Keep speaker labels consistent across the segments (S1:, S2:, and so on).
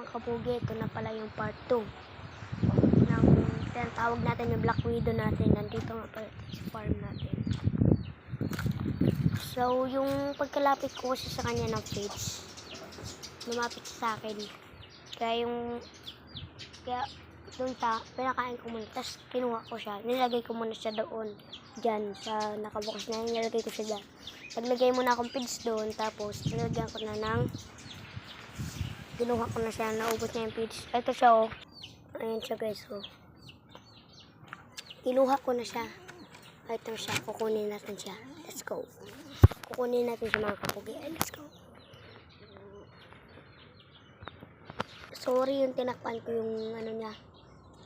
S1: mga kapugi, ito na pala yung part 2 ng tinatawag natin yung Black Widow natin. Nandito nga pala sa farm natin. So, yung pagkalapit ko kasi sa kanya ng page, lumapit sa akin. Kaya doon pinakain ko muna. Tapos kinuha ko siya. Nilagay ko muna siya doon. Diyan, sa nakabukas na yun. Nilagay ko siya dyan. Naglagay muna akong feeds doon. Tapos, nilagyan ko na ng kinuha ko na siya. Naubos niya yung feeds. Ito siya, oh. Ayan siya, guys, oh. Kinuha ko na siya. Ito siya. Kukunin natin siya. Let's go. Kukunin natin siya, mga kapugi. Let's go. Sorry yung tinakpan ko yung ano niya.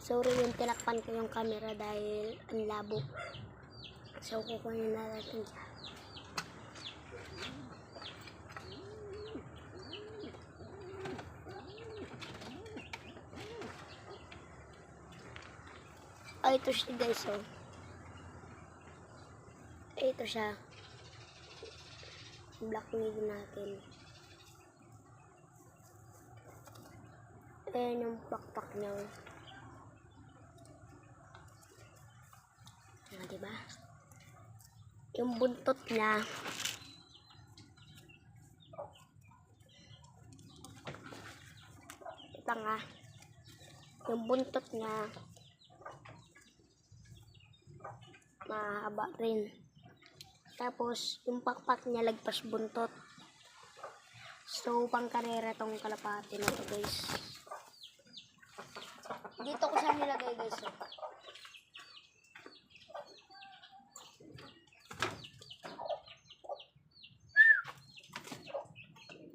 S1: Sorry yung tinakpan ko yung camera dahil ang labo. So, kukunin na natin siya. Oh, ito siya, guys, oh. Ito siya. Black Widow natin. Ayan yung pakpak niya. Diba? Yung buntot niya. Ito nga. Yung buntot niya. Mahaba rin. Tapos, yung pakpak niya lagpas buntot. So, pang karera tong kalapati na ito, guys. Dito ko siya nilagay, guys.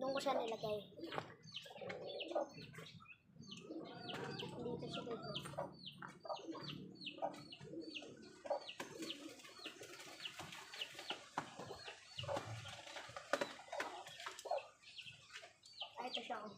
S1: Doon ko siya nilagay. Dito siya, guys. Ito siya, oh.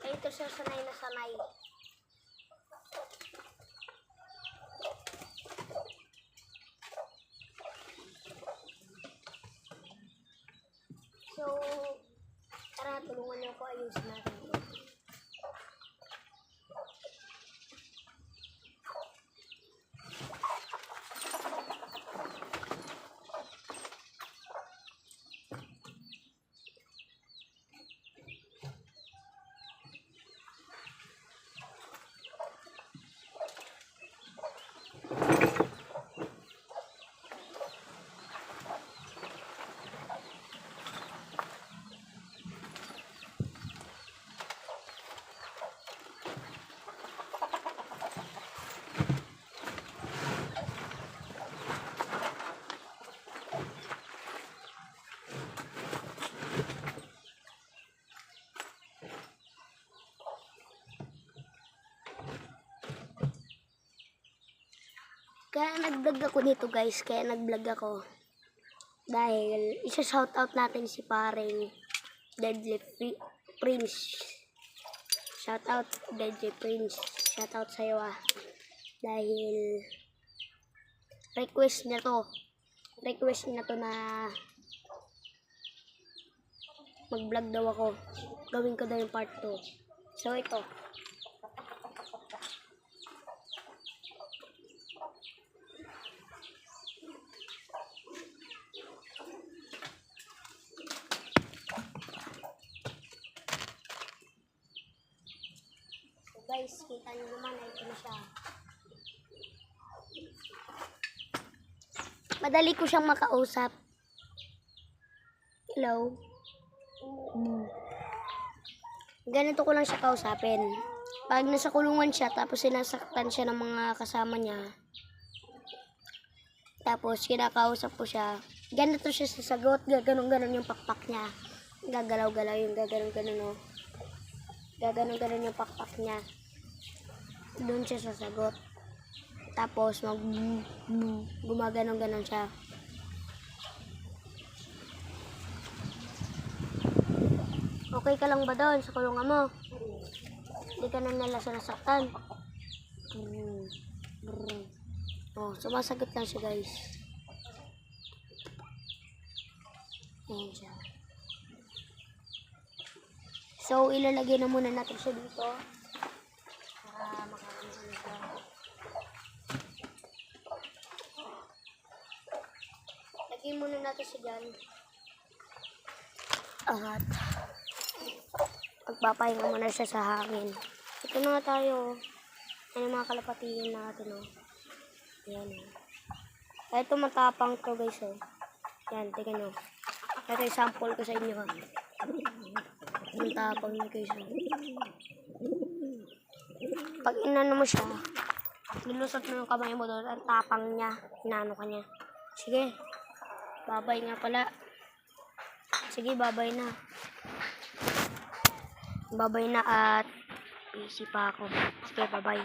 S1: Ito siya, sanay na sanay. So, tara, tulungan niyo ako ayusin natin ito. Kaya nag-vlog ako nito, guys. Kaya nag-vlog ako. Dahil isa-shoutout natin si paring Deadly Prince. Shoutout Deadly Prince. Shoutout sa'yo, ah. Dahil request niya to. Request niya to na mag-vlog daw ako. Gawin ko daw yung part 2. So, ito. Guys, kita nyo naman, ito na siya. Madali ko siyang makausap. Hello. Ganito ko lang siya kausapin. Pag nasa kulungan siya, tapos sinasaktan siya ng mga kasama niya, tapos kinakausap ko siya, ganito siya sasagot, gaganon-ganon yung pakpak niya. Gagalaw-galaw yung gaganon-ganon, oh. Gaganon-ganon yung pakpak niya. Doon siya sasagot. Tapos gumaganon-ganon siya. Okay ka lang ba doon sa kulungan mo? Hindi ka na nila sinasaktan. Hmm. Brr. Oh, sumasagot lang siya guys. Ayan siya. So, ilalagay na muna natin siya dito. Para makaano siya. Lagay muna natin siya dyan. At magpapahinga muna siya sa hangin. Ito na nga tayo. Ayan mga kalapatihin natin. Oh. Ayan. Oh. Ito matapang to guys. Oh. Ayan, tingnan nyo. Ito yung sample ko sa inyo. Ha. Matapang nyo guys. Oh. Pag inano mo siya, nilusot mo yung kamay mo doon. Ang tapang niya. Inano ka niya. Sige. Babay nga pala. Sige, babay na. Babay na at busy pa ako. Sige, babay.